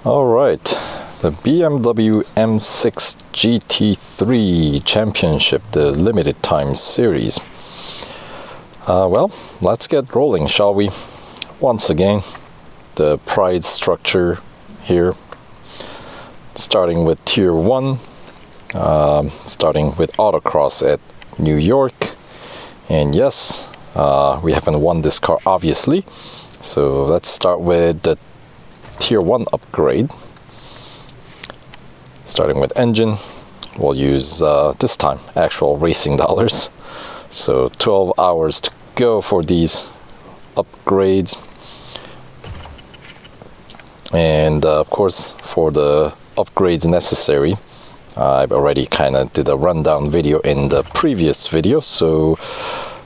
Alright, the BMW M6 GT3 Championship, the limited time series. Well, let's get rolling, shall we? Once again, the Prix structure here, starting with Tier 1, starting with Autocross at New York. And yes, we haven't won this car, obviously. So let's start with the Tier 1 upgrade. Starting with engine, we'll use this time actual racing dollars. So 12 hours to go for these upgrades. And of course, for the upgrades necessary, I've already kind of did a rundown video in the previous video, so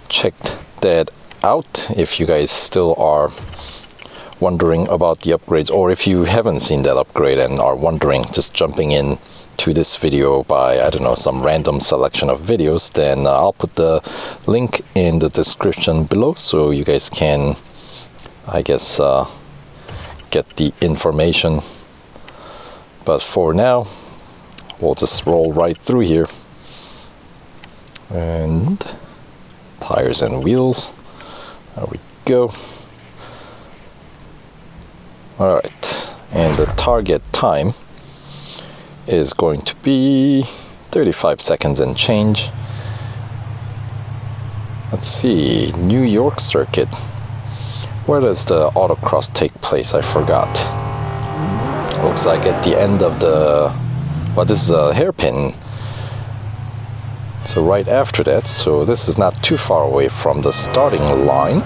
check that out if you guys still are wondering about the upgrades, or if you haven't seen that upgrade and are wondering, just jumping in to this video by, I don't know, some random selection of videos, then I'll put the link in the description below so you guys can, I guess, get the information. But for now, we'll just roll right through here. And tires and wheels, there we go. Alright, and the target time is going to be 35 seconds and change. Let's see, New York circuit. Where does the Autocross take place? I forgot. Looks like at the end of the, well, this is a hairpin. So right after that, so this is not too far away from the starting line.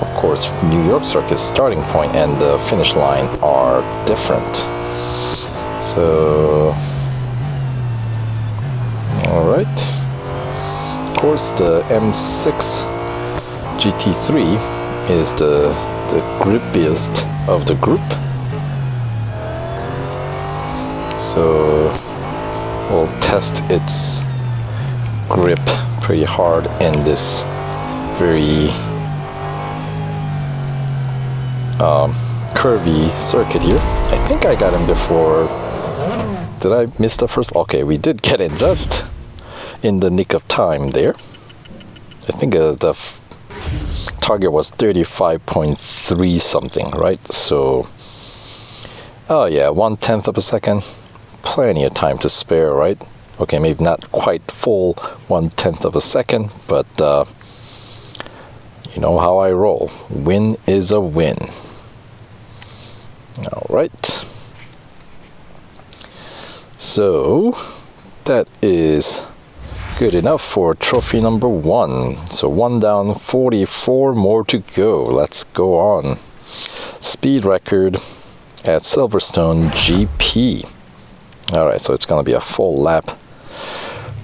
Of course, New York circuit's starting point and the finish line are different. So, alright. Of course, the M6 GT3 is the grippiest of the group. So, we'll test its grip pretty hard in this very curvy circuit here. I think I got him before. Did I miss the first? Okay, we did get in just in the nick of time there. I think the target was 35.3 something, right? So, oh yeah, 1/10 of a second. Plenty of time to spare, right? Okay, maybe not quite full 1/10 of a second, but you know how I roll. Win is a win. Alright. So, that is good enough for trophy number 1. So 1 down, 44 more to go. Let's go on. Speed record at Silverstone GP. Alright, so it's gonna be a full lap.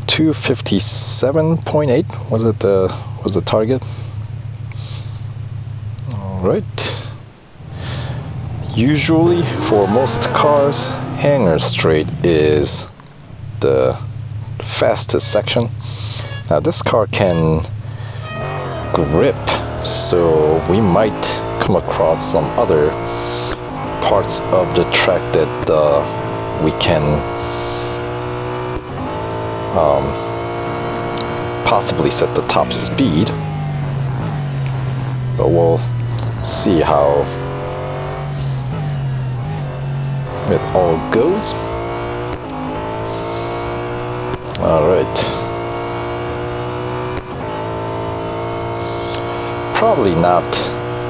257.8 was the target. Alright. Usually for most cars, hanger straight is the fastest section. Now this car can grip, so we might come across some other parts of the track that we can possibly set the top speed, but we'll see how it all goes. Alright. Probably not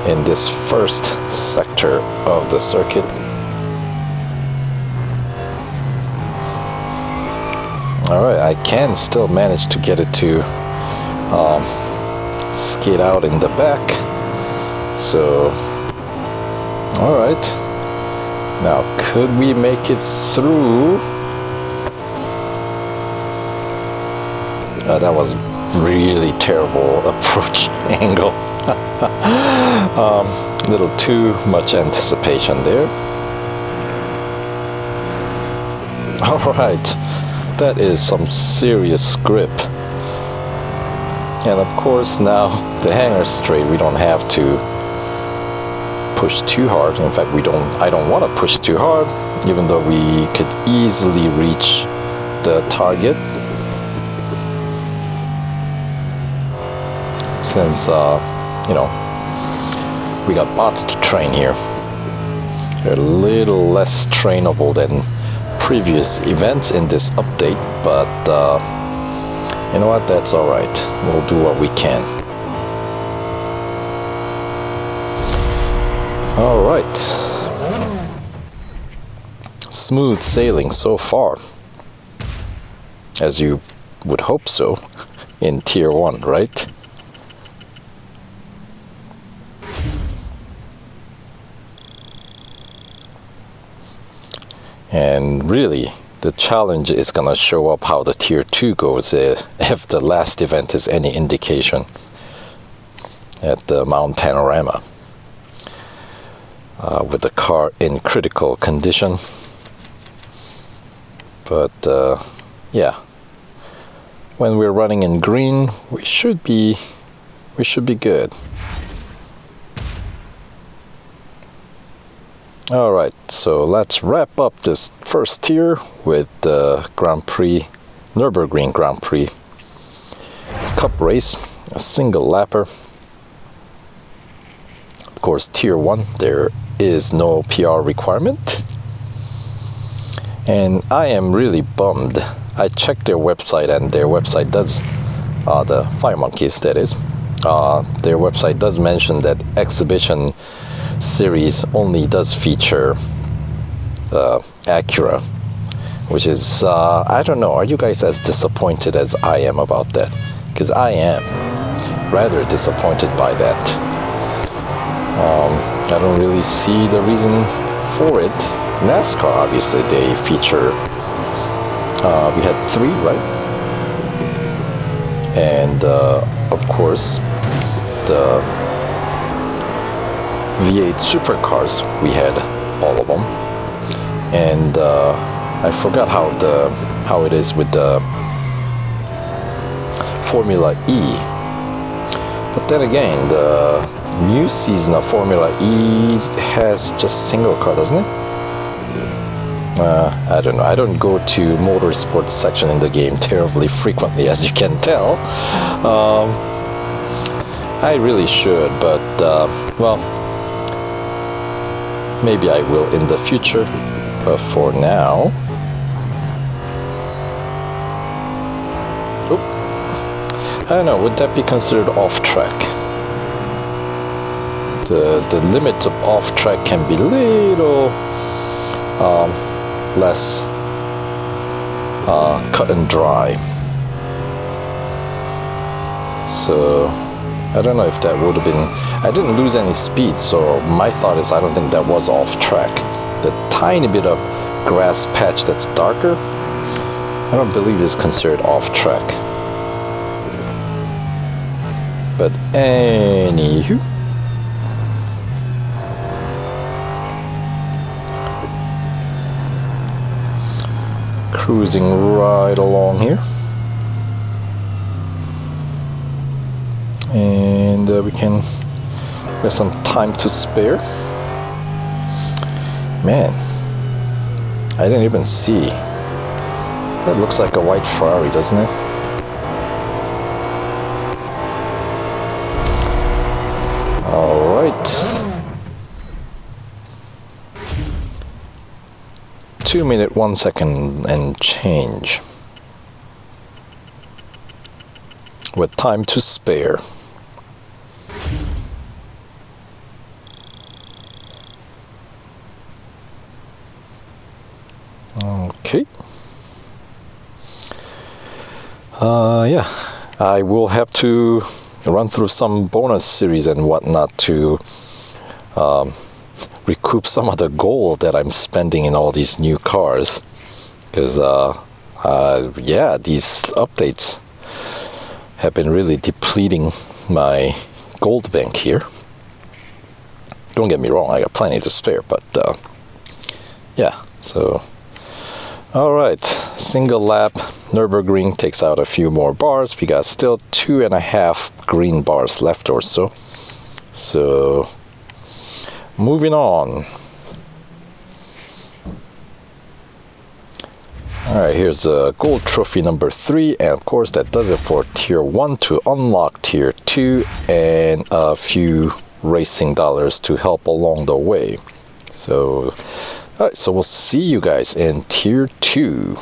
in this first sector of the circuit. Alright, I can still manage to get it to skid out in the back. So, alright. Now, could we make it through? That was really terrible approach angle. Little too much anticipation there. Alright, that is some serious grip. And of course now the hanger straight, we don't have to push too hard. In fact, I don't want to push too hard, even though we could easily reach the target, since you know, we got bots to train here. They're a little less trainable than previous events in this update, but you know what, that's alright. We'll do what we can. Alright. Smooth sailing so far. As you would hope so in Tier 1, right? And really, the challenge is gonna show up how the Tier 2 goes if the last event is any indication at the Mount Panorama. With the car in critical condition. But yeah, when we're running in green, we should be good. Alright, so let's wrap up this first tier with the Grand Prix, Nürburgring Grand Prix Cup race, a single lapper. Of course, Tier 1, there is no PR requirement. And I am really bummed. I checked their website, and their website does, the Fire Monkeys that is, their website does mention that exhibition series only does feature Acura, which is, I don't know, are you guys as disappointed as I am about that? Because I am rather disappointed by that. I don't really see the reason for it. NASCAR, obviously, they feature, we had 3, right? And of course, the V8 supercars, we had all of them. And I forgot how it is with the Formula E. But then again, the new season of Formula E has just single car, doesn't it? I don't know. I don't go to Motorsport section in the game terribly frequently, as you can tell. I really should, but well, maybe I will in the future. But for now, I don't know. Would that be considered off track? The limit of off track can be little less cut and dry. So I don't know if that would have been. I didn't lose any speed, so my thought is I don't think that was off track. The tiny bit of grass patch that's darker, I don't believe is considered off track. But anywho, cruising right along here, and we have some time to spare. Man, I didn't even see. That looks like a white Ferrari, doesn't it? All right. 2 minutes 1 second and change, with time to spare. Okay. Yeah, I will have to run through some bonus series and whatnot to recoup some of the gold that I'm spending in all these new cars, because yeah, these updates have been really depleting my gold bank here. Don't get me wrong, I got plenty to spare, but yeah, so alright, single lap Nürburgring takes out a few more bars. We got still 2.5 green bars left or so. So moving on. Alright, here's gold trophy number 3, and of course that does it for tier 1 to unlock tier 2 and a few racing dollars to help along the way. So alright, so we'll see you guys in tier 2.